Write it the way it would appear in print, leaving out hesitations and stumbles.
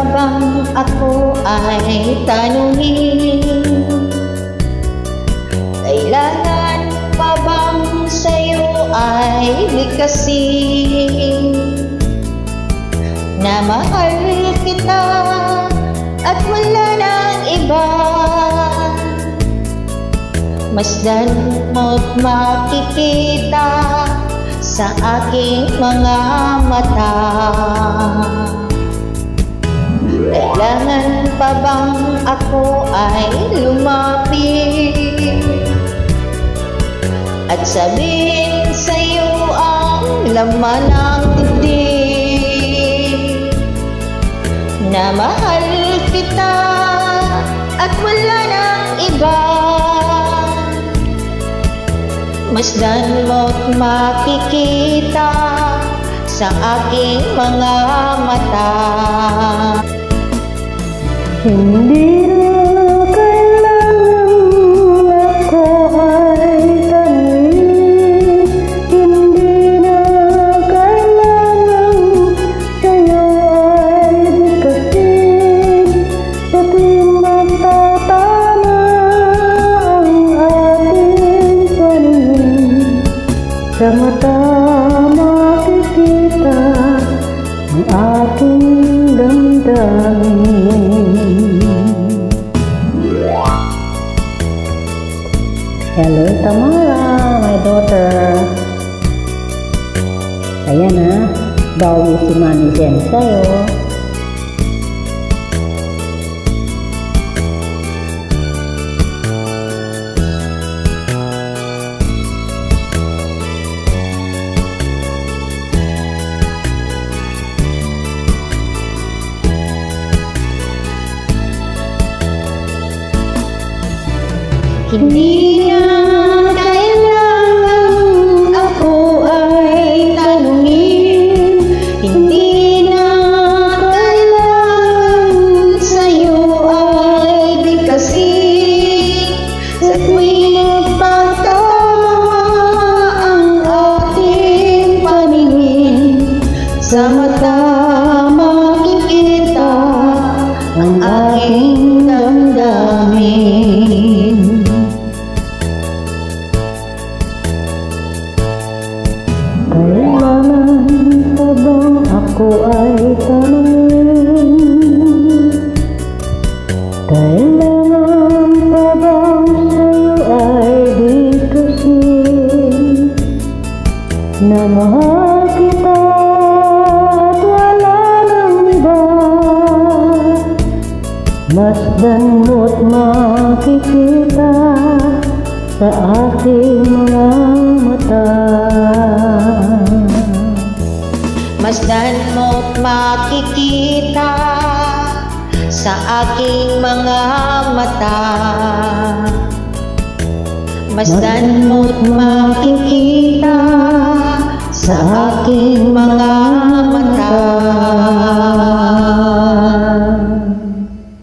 pa bang ako ay tanungin? Kailangan pa bang sa'yo ay likasin? Na mahal kita at wala nang iba. Masdan mo't makikita sa aking mga mata. Kailangan pa bang ako ay lumapit at sabihin sa'yo ang laman ng dibdib? Na mahal kita at wala nang iba. Masdan mo't makikita sa aking mga mata. Hindi na kailangan ako ay tanungin. Hindi na kailangan sa'yo ay bigkasin. Sa tuwing magtatama ang ating paningin, sa mata makikita ang ating damdamin. Hello, Tamara, my daughter. Ayan na, bawi si Mami Jen sa'yo. Hindi na kailangan ako ay tanungin. Hindi na kailangan sa'yo ay bigkasin. Sa tuwing magtatama ang ating paningin, sa mata makikita ang aking damdamin. Kailangan pa bang ako ay tanungin? Kailangan pa bang sa'yo ay bigkasin? Na mahal kita at wala nang iba. Masdan mo't makikita sa aking mga mata. Masdan mo't makikita sa aking mga mata. Masdan mo't makikita sa aking mga mata.